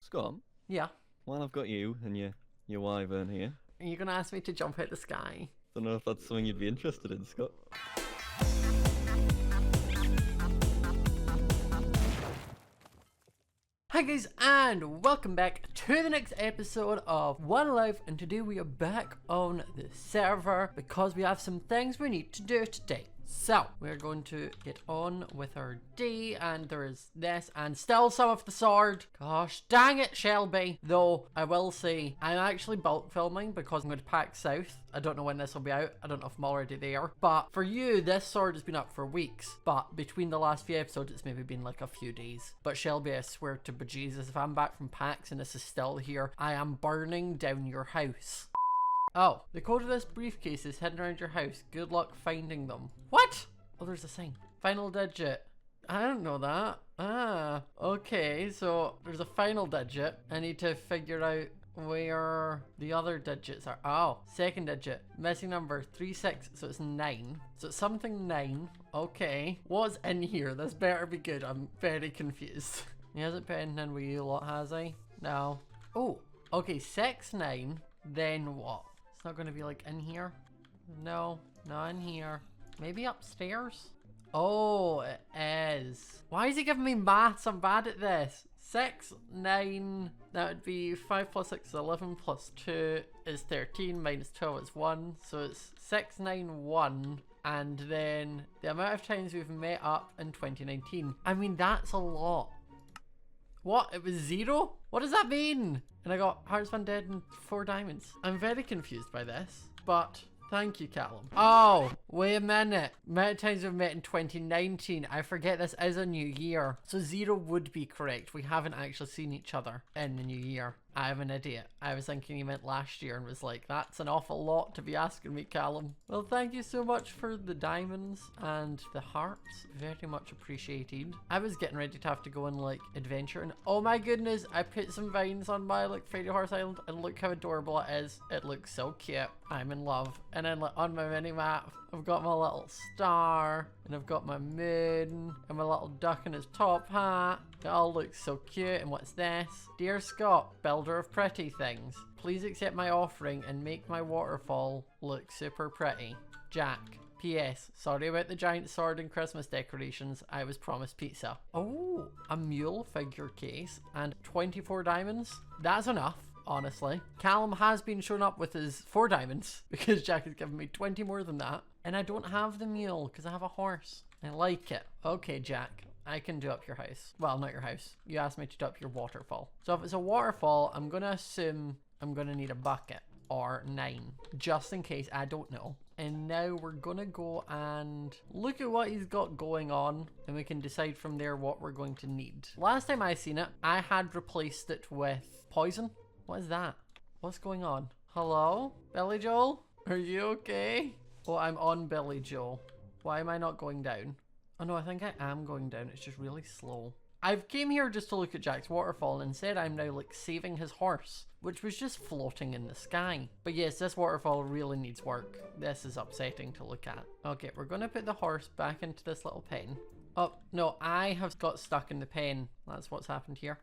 Scott, Yeah. while I've got you and your Wyvern here, Are you gonna ask me to jump out the sky? don't know if that's something you'd be interested in, Scott. Hi guys, and welcome back to the next episode of One Life, and today we are back on the server because we have some things we need to do today. So, we're going to get on with our day, and there is this, and still some of the sword. Gosh, dang it, Shelby. Though, I will say, I'm actually bulk filming because I'm going to pack south. I don't know when this will be out. I don't know if I'm already there. But for you, this sword has been up for weeks. But between the last few episodes, it's maybe been like a few days. But Shelby, I swear to bejesus, if I'm back from PAX and this is still here, I am burning down your house. Oh, the code of this briefcase is hidden around your house. Good luck finding them. What? Oh, there's a sign. Final digit. I don't know that. Okay, so there's a final digit. I need to figure out where the other digits are. Oh, second digit. Missing number 36, so it's 9. So it's something 9. Okay. What's in here? This better be good. I'm very confused. He hasn't put anything in with you lot, has he? No. Oh, okay, 6, 9. Then what? It's not going to be like in here. No, not in here. Maybe upstairs? Oh, it is. Why is he giving me maths? I'm bad at this. 6, 9, that would be 5 plus 6 is 11 plus 2 is 13 minus 12 is 1. So it's 6, 9, 1. And then the amount of times we've met up in 2019. I mean, that's a lot. What? It was 0? What does that mean? And I got Hearts Van Dead and 4 diamonds. I'm very confused by this, but thank you, Callum. Oh, wait a minute. Amount of times we've met in 2019. I forget this is a new year. So 0 would be correct. We haven't actually seen each other in the new year. I'm an idiot. I was thinking you meant last year and was like, that's an awful lot to be asking me, Callum. Well, thank you so much for the diamonds and the hearts. Very much appreciated. I was getting ready to have to go on like adventure, and oh my goodness, I put some vines on my like Fairy Horse Island, and look how adorable it is. It looks so cute. I'm in love. And then like on my mini map, I've got my little star, and I've got my moon, and my little duck in his top hat. It all looks so cute. And what's this? Dear Scott, builder of pretty things, please accept my offering and make my waterfall look super pretty. Jack. P.S. Sorry about the giant sword and Christmas decorations. I was promised pizza. Oh, a mule figure case and 24 diamonds. That's enough, honestly. Callum has been shown up with his 4 diamonds because Jack has given me 20 more than that. And I don't have the mule because I have a horse. I like it. Okay, Jack. I can do up your house. Well, not your house. You asked me to do up your waterfall. So if it's a waterfall, I'm going to assume I'm going to need a bucket or 9. Just in case, I don't know. And now we're going to go and look at what he's got going on. And we can decide from there what we're going to need. Last time I seen it, I had replaced it with poison. What is that? What's going on? Hello? Billy Joel? Are you okay? Oh, I'm on Billy Joel. Why am I not going down? Oh no, I think I am going down. It's just really slow. I've came here just to look at Jack's waterfall, and instead I'm now like saving his horse, which was just floating in the sky. But yes, this waterfall really needs work. This is upsetting to look at. Okay, we're going to put the horse back into this little pen. Oh, no, I have got stuck in the pen. That's what's happened here.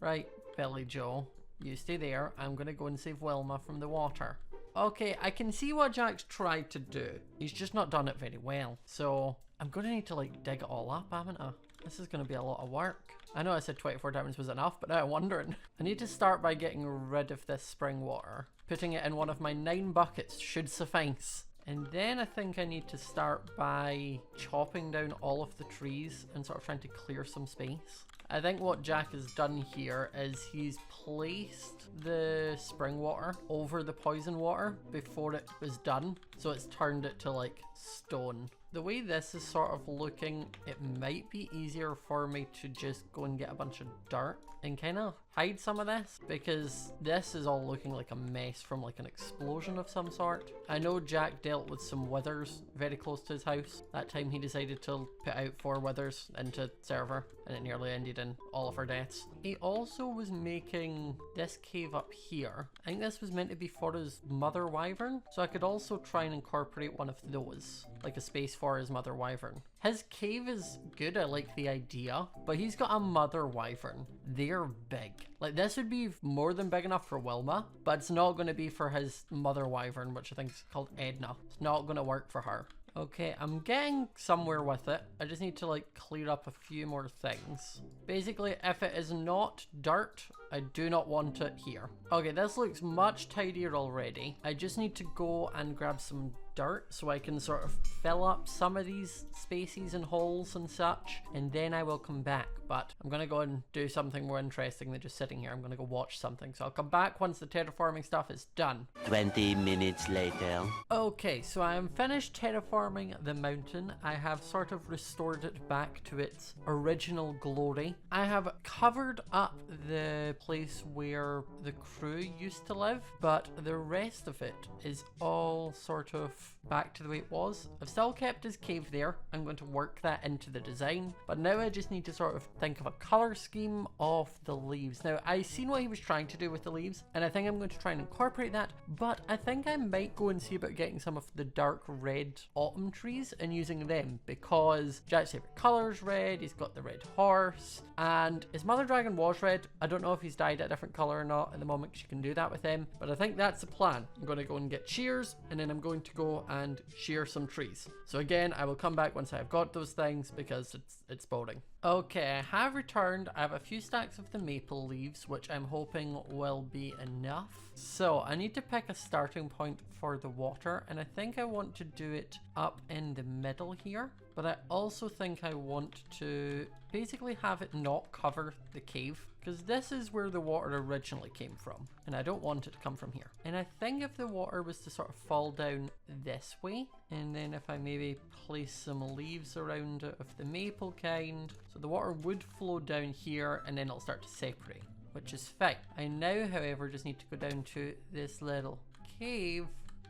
Right, Billy Joe, you stay there. I'm going to go and save Wilma from the water. Okay, I can see what Jack's tried to do. He's just not done it very well. So I'm going to need to like dig it all up, haven't I? This is going to be a lot of work. I know I said 24 diamonds was enough, but now I'm wondering. I need to start by getting rid of this spring water. Putting it in one of my 9 buckets should suffice. And then I think I need to start by chopping down all of the trees and sort of trying to clear some space. I think what Jack has done here is he's placed the spring water over the poison water before it was done. So it's turned it to like stone. The way this is sort of looking, it might be easier for me to just go and get a bunch of dirt and kind of hide some of this, because this is all looking like a mess from like an explosion of some sort. I know Jack dealt with some withers very close to his house. That time he decided to put out 4 withers into server and it nearly ended in all of our deaths. He also was making this cave up here. I think this was meant to be for his mother wyvern, so I could also try and incorporate one of those, like a space for his mother wyvern. His cave is good, I like the idea, but he's got a mother wyvern. They're big. Like, this would be more than big enough for Wilma, but it's not going to be for his mother wyvern, which I think is called Edna. It's not going to work for her. Okay, I'm getting somewhere with it. I just need to like clear up a few more things. Basically, if it is not dirt, I do not want it here. Okay, this looks much tidier already. I just need to go and grab some dirt so I can sort of fill up some of these spaces and holes and such, and then I will come back. But I'm gonna go and do something more interesting than just sitting here. I'm gonna go watch something, so I'll come back once the terraforming stuff is done. 20 minutes later. Okay, so I am finished terraforming the mountain. I have sort of restored it back to its original glory. I have covered up the place where the crew used to live, but the rest of it is all sort of back to the way it was. I've still kept his cave there. I'm going to work that into the design, but now I just need to sort of think of a color scheme of the leaves. Now, I seen what he was trying to do with the leaves, and I think I'm going to try and incorporate that, but I think I might go and see about getting some of the dark red autumn trees and using them, because Jack's favorite color is red. He's got the red horse, and his mother dragon was red. I don't know if he's dyed a different color or not at the moment, because you can do that with him, but I think that's the plan. I'm going to go and get shears, and then I'm going to go and shear some trees. So again, I will come back once I've got those things, because it's boring. Okay, I have returned. I have a few stacks of the maple leaves, which I'm hoping will be enough. So I need to pick a starting point for the water, and I think I want to do it up in the middle here, but I also think I want to basically have it not cover the cave, because this is where the water originally came from, and I don't want it to come from here. And I think if the water was to sort of fall down this way, and then if I maybe place some leaves around it of the maple kind, so the water would flow down here, and then it'll start to separate, which is fine. I now, however, just need to go down to this little cave,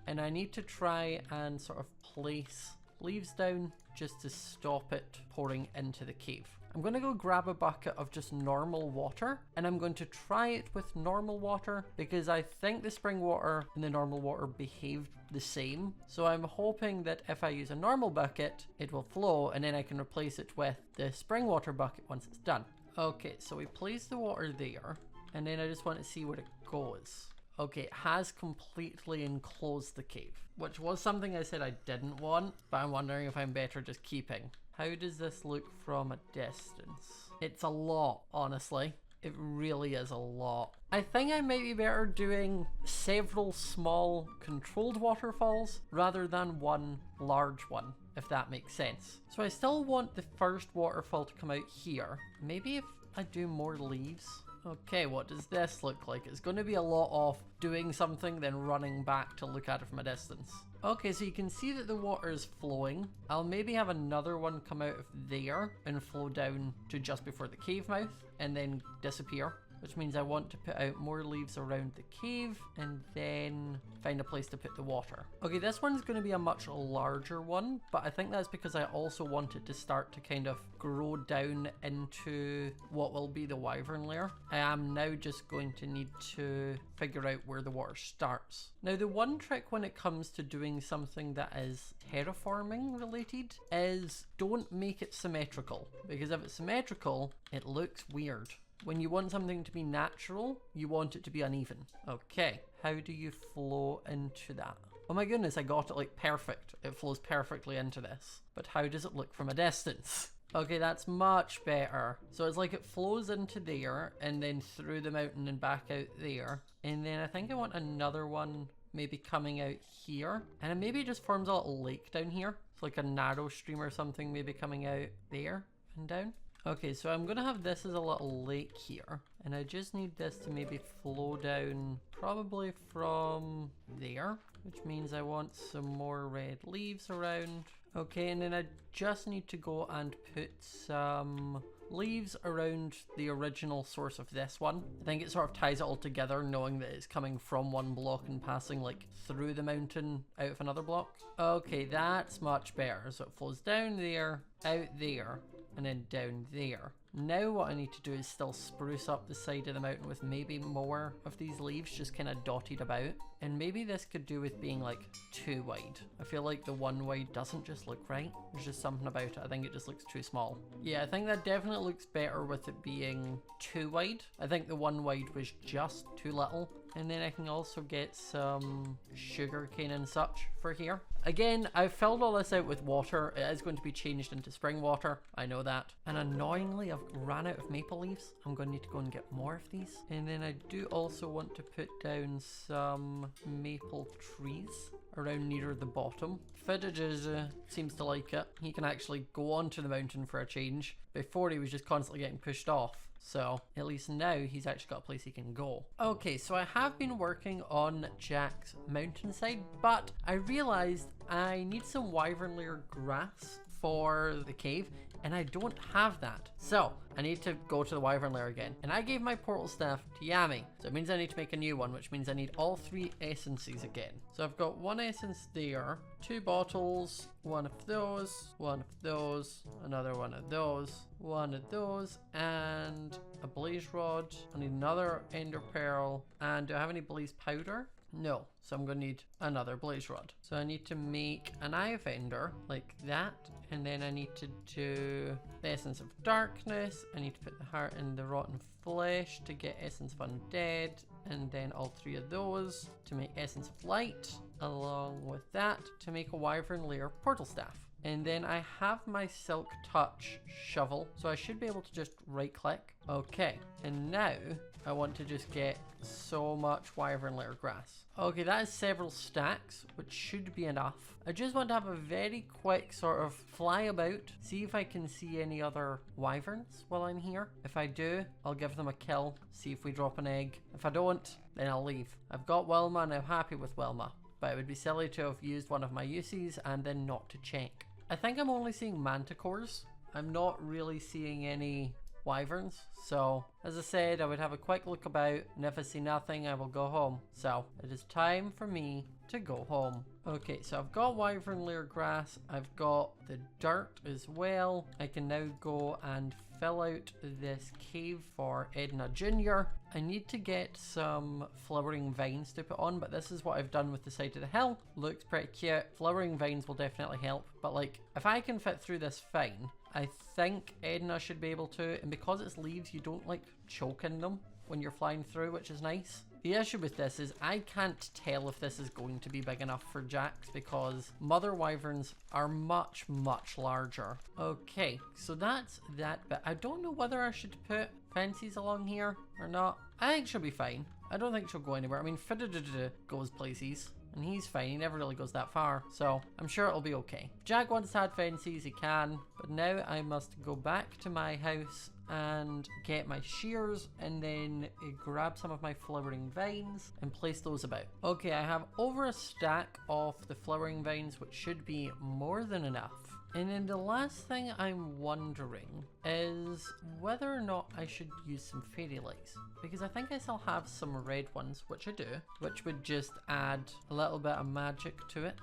and I need to try and sort of place leaves down just to stop it pouring into the cave. I'm going to go grab a bucket of just normal water, and I'm going to try it with normal water, because I think the spring water and the normal water behaved the same. So I'm hoping that if I use a normal bucket, it will flow, and then I can replace it with the spring water bucket once it's done. Okay, so we place the water there, and then I just want to see where it goes. Okay, it has completely enclosed the cave, which was something I said I didn't want, but I'm wondering if I'm better just keeping. How does this look from a distance? It's a lot, honestly. It really is a lot. I think I might be better doing several small controlled waterfalls rather than one large one, if that makes sense. So I still want the first waterfall to come out here. Maybe if I do more leaves. Okay, what does this look like? It's going to be a lot of doing something then running back to look at it from a distance. Okay, so you can see that the water is flowing. I'll maybe have another one come out of there and flow down to just before the cave mouth and then disappear, which means I want to put out more leaves around the cave and then find a place to put the water. Okay, this one's going to be a much larger one, but I think that's because I also want it to start to kind of grow down into what will be the wyvern layer. I am now just going to need to figure out where the water starts. Now, the one trick when it comes to doing something that is terraforming related is don't make it symmetrical, because if it's symmetrical, it looks weird. When you want something to be natural, you want it to be uneven. Okay, how do you flow into that? Oh my goodness, I got it like perfect. It flows perfectly into this. But how does it look from a distance? Okay, that's much better. So it's like it flows into there and then through the mountain and back out there. And then I think I want another one maybe coming out here. And maybe it just forms a little lake down here. It's like a narrow stream or something maybe coming out there and down. Okay, so I'm gonna have this as a little lake here, and I just need this to maybe flow down probably from there, which means I want some more red leaves around. Okay, and then I just need to go and put some leaves around the original source of this one. I think it sort of ties it all together, knowing that it's coming from one block and passing like through the mountain out of another block. Okay, that's much better. So it flows down there, out there, and then down there. Now what I need to do is still spruce up the side of the mountain with maybe more of these leaves just kind of dotted about. And maybe this could do with being like too wide. I feel like the one wide doesn't just look right. There's just something about it. I think it just looks too small. Yeah, I think that definitely looks better with it being too wide. I think the one wide was just too little. And then I can also get some sugarcane and such for here. Again, I've filled all this out with water. It is going to be changed into spring water. I know that. And annoyingly, I've ran out of maple leaves. I'm going to need to go and get more of these. And then I do also want to put down some maple trees around near the bottom. Fidget seems to like it. He can actually go onto the mountain for a change. Before he was just constantly getting pushed off. So at least now he's actually got a place he can go. Okay, so I have been working on Jack's mountainside, but I realized I need some wyvern layer grass for the cave, and I don't have that. So I need to go to the wyvern lair again. And I gave my portal staff to Yami. So it means I need to make a new one, which means I need all 3 essences again. So I've got 1 essence there, 2 bottles, 1 of those, 1 of those, another 1 of those, 1 of those, and a blaze rod. I need another ender pearl. And do I have any blaze powder? No, so I'm gonna need another blaze rod. So I need to make an eye of ender like that, and then I need to do the essence of darkness. I need to put the heart in the rotten flesh to get essence of undead, and then all 3 of those to make essence of light, along with that to make a wyvern layer portal staff. And then I have my silk touch shovel, so I should be able to just right click. Okay, and now I want to just get so much wyvern layer grass. Okay, that is several stacks, which should be enough. I just want to have a very quick sort of fly about, see if I can see any other wyverns while I'm here. If I do, I'll give them a kill, see if we drop an egg. If I don't, then I'll leave. I've got Wilma and I'm happy with Wilma, but it would be silly to have used one of my uses and then not to check. I think I'm only seeing manticores. I'm not really seeing any wyverns. So, as I said, I would have a quick look about, and if I see nothing, I will go home. So, it is time for me to go home. Okay, so I've got wyvern layer grass. I've got the dirt as well. I can now go and fill out this cave for Edna Jr. I need to get some flowering vines to put on, but this is what I've done with the side of the hill. Looks pretty cute. Flowering vines will definitely help, but like, if I can fit through this fine, I think Edna should be able to, and because it's leaves, you don't like choke in them when you're flying through, which is nice. The issue with this is I can't tell if this is going to be big enough for Jax because mother wyverns are much, much larger. Okay, so that's that bit. I don't know whether I should put fences along here or not. I think she'll be fine. I don't think she'll go anywhere. I mean, Fidda goes places. And he's fine, he never really goes that far, so I'm sure it'll be okay. If Jack wants to add fences, he can, but now I must go back to my house and get my shears and then grab some of my flowering vines and place those about. Okay, I have over a stack of the flowering vines, which should be more than enough. And then the last thing I'm wondering is whether or not I should use some fairy lights, because I think I still have some red ones, which I do, which would just add a little bit of magic to it.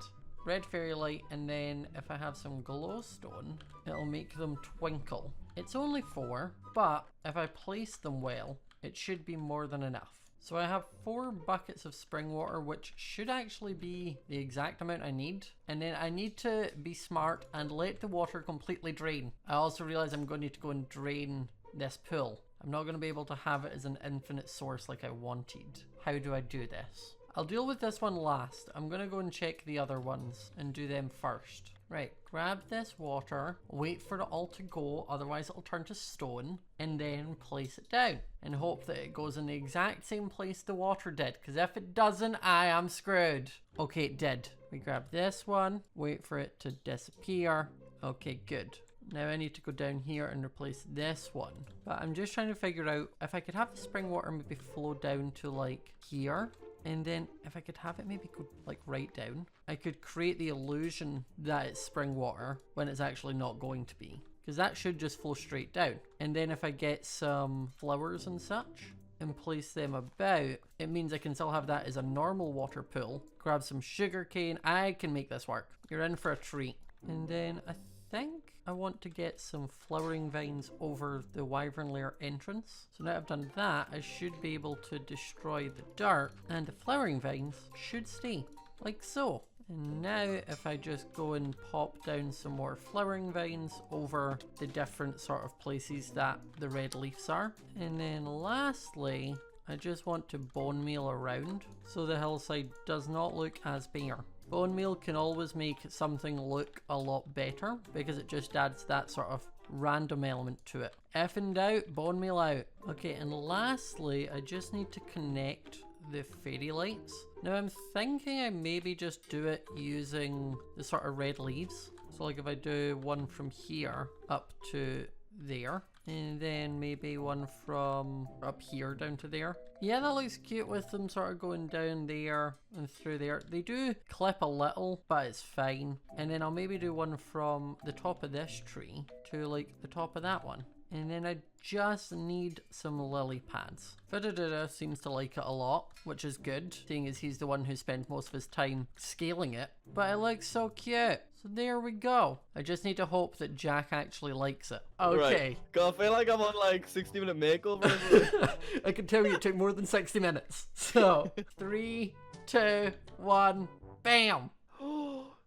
Red fairy light, and then if I have some glowstone, it'll make them twinkle. It's only 4, but if I place them well, it should be more than enough. So I have 4 buckets of spring water, which should actually be the exact amount I need. And then I need to be smart and let the water completely drain. I also realize I'm going to need to go and drain this pool. I'm not going to be able to have it as an infinite source like I wanted. How do I do this? I'll deal with this one last. I'm going to go and check the other ones and do them first. Right, grab this water, wait for it all to go, otherwise it'll turn to stone, and then place it down and hope that it goes in the exact same place the water did, because if it doesn't, I am screwed. Okay, it did. We grab this one, wait for it to disappear. Okay, good. Now I need to go down here and replace this one. But I'm just trying to figure out if I could have the spring water maybe flow down to like here. And then if I could have it maybe go like right down, I could create the illusion that it's spring water when it's actually not going to be. Because that should just flow straight down. And then if I get some flowers and such and place them about, it means I can still have that as a normal water pool. Grab some sugar cane. I can make this work. You're in for a treat. And then I think I want to get some flowering vines over the Wyvern lair entrance. So now I've done that, I should be able to destroy the dirt and the flowering vines should stay, like so. And now if I just go and pop down some more flowering vines over the different sort of places that the red leaves are. And then lastly, I just want to bone meal around so the hillside does not look as bare. Bone meal can always make something look a lot better because it just adds that sort of random element to it. If in doubt, bone meal out. Okay, and lastly, I just need to connect the fairy lights. Now I'm thinking I maybe just do it using the sort of red leaves. So like if I do one from here up to there, and then maybe one from up here down to there. Yeah, that looks cute with them sort of going down there and through there. They do clip a little, but it's fine. And then I'll maybe do one from the top of this tree to like the top of that one. And then I just need some lily pads. Fidadada seems to like it a lot, which is good, seeing as he's the one who spends most of his time scaling it. But it looks so cute. So there we go. I just need to hope that Jack actually likes it. Okay. Right. God, I feel like I'm on like 60-minute makeover. I can tell you it took more than 60 minutes. So, 3, 2, 1, bam!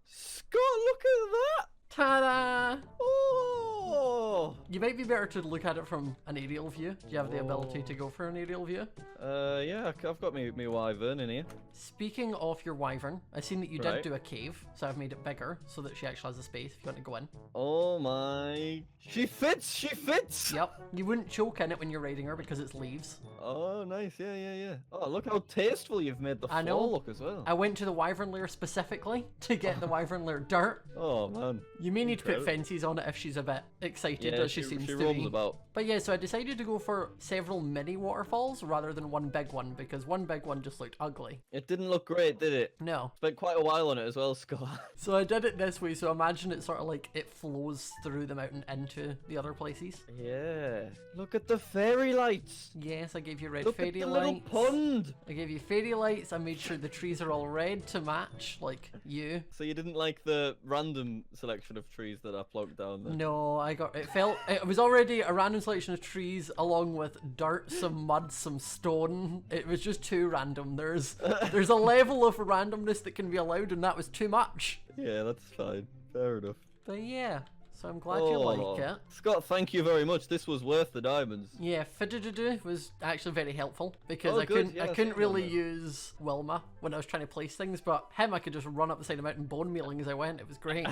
Scott, look at that! Ta-da! Oh! You might be better to look at it from an aerial view. Do you have the ability to go for an aerial view? Yeah, I've got me Wyvern in here. Speaking of your Wyvern, I've seen that you did Right. do a cave, so I've made it bigger so that she actually has a space if you want to go in. Oh my... She fits! She fits! Yep. You wouldn't choke in it when you're riding her because it's leaves. Oh, nice. Yeah, yeah, yeah. Oh, look how tasteful you've made the I floor know. look as well. I went to the Wyvern lair specifically to get the Wyvern lair dirt. Oh, man. You may need to put Incredible. fences on it if she's a bit excited, Yeah, as she seems she to roams be. about. But yeah, so I decided to go for several mini waterfalls rather than one big one because one big one just looked ugly. It didn't look great, did it? No. Spent quite a while on it as well, Scott. So I did it this way, so imagine it's sort of like it flows through the mountain into the other places. Yeah. Look at the fairy lights. Yes, I gave you red Look fairy at the lights. little pond. I gave you fairy lights. I made sure the trees are all red to match, like you. So you didn't like the random selection of trees that I plucked down there? No, it was already a random selection of trees along with dirt, some mud, some stone. It was just too random. There's a level of randomness that can be allowed, and that was too much. Yeah, that's fine. Fair enough. But yeah, so I'm glad you like it. Scott, thank you very much. This was worth the diamonds. Yeah, Fidadada was actually very helpful because Oh, I good. Yeah, couldn't same really on that. use Wilma when I was trying to place things, but him I could just run up the side of the mountain bone mealing as I went. It was great.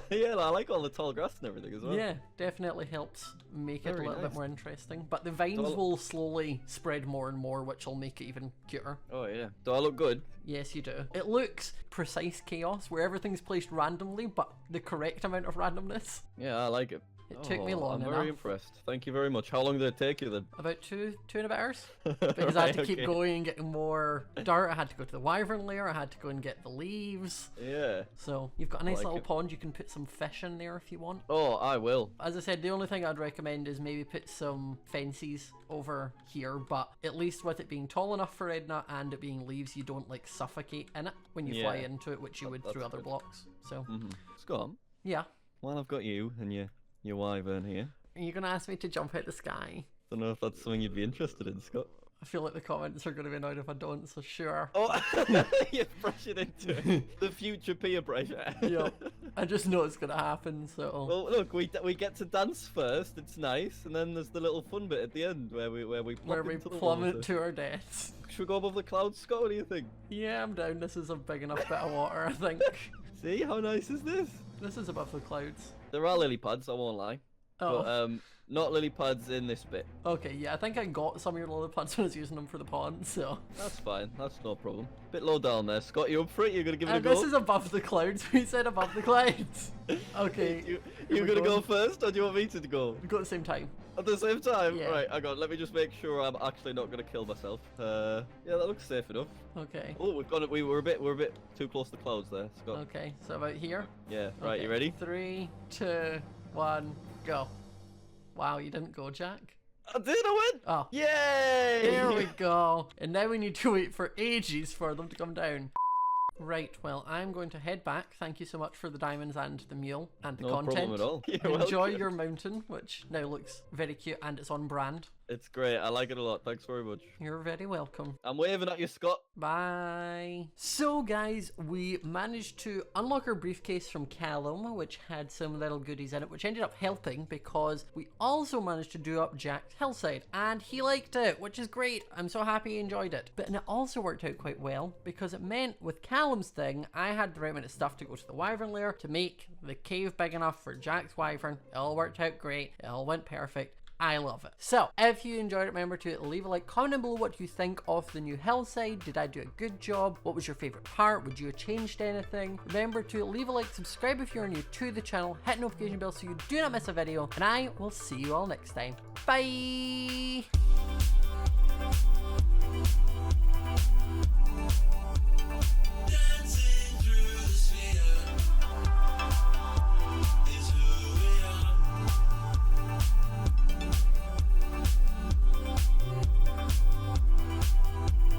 Yeah, I like all the tall grass and everything as well. Yeah, definitely helps make it a Very little bit nice. more interesting. But the vines So- will slowly spread more and more, which will make it even cuter. Oh, yeah. Do I look good? Yes, you do. It looks precise chaos, where everything's placed randomly, but the correct amount of randomness. Yeah, I like it. It took me long I'm enough. very impressed. Thank you very much. How long did it take you then? About two and a bit hours. Because I had to keep okay. going and getting more dirt. I had to go to the Wyvern lair. I had to go and get the leaves. Yeah. So you've got a nice like little it. pond. You can put some fish in there if you want. Oh, I will. As I said, the only thing I'd recommend is maybe put some fences over here, but at least with it being tall enough for Edna and it being leaves, you don't like suffocate in it when you fly Yeah. into it, which you would That's through other good. blocks. So Scott, yeah. while I've got you and your Wyvern here, Are you gonna ask me to jump out the sky? don't know if that's something you'd be interested in, Scott. I feel like the comments are gonna be annoyed if I don't, so sure. Oh, you're pressured into it. The future peer pressure. Yep. I just know it's gonna happen, so. Well, look, we get to dance first. It's nice, and then there's the little fun bit at the end where we plummet Where we into the plummet water. to our deaths. Should we go above the clouds, Scott? What do you think? Yeah, I'm down. This is a big enough bit of water, I think. See how nice is this? This is above the clouds. There are lily pads, I won't lie. Oh. But not lily pads in this bit. Okay, yeah, I think I got some of your lily pads when I was using them for the pond, so. That's fine. That's no problem. Bit low down there, Scott. You up for it? You're gonna give it a And go. this is above the clouds. We said above the clouds. Okay. You here we gonna go. go first, or do you want me to go? We go at the same time. At the same time? Yeah. Right, hang on. Let me just make sure I'm actually not gonna kill myself. Yeah, that looks safe enough. Okay. Oh, we're a bit too close to clouds there, Scott. Okay, so about here. Yeah. Right, Okay, you ready? 3, 2, 1, go. Wow, you didn't go, Jack. I did. I went. Oh. Yay! There we go. And now we need to wait for ages for them to come down. Right, well, I'm going to head back. Thank you so much for the diamonds and the mule and the No content. problem at all. You're Enjoy welcome. your mountain, which now looks very cute and it's on brand. It's great. I like it a lot. Thanks very much. You're very welcome. I'm waving at you, Scott. Bye. So guys, we managed to unlock our briefcase from Callum, which had some little goodies in it, which ended up helping because we also managed to do up Jack's hillside, and he liked it, which is great. I'm so happy he enjoyed it. But it also worked out quite well because it meant with Callum's thing, I had the right amount of stuff to go to the Wyvern lair to make the cave big enough for Jack's Wyvern. It all worked out great. It all went perfect. I love it. So, if you enjoyed it, remember to leave a like, comment down below what you think of the new hillside. Did I do a good job? What was your favorite part? Would you have changed anything? Remember to leave a like, subscribe if you're new to the channel, hit notification bell so you do not miss a video, and I will see you all next time. Bye!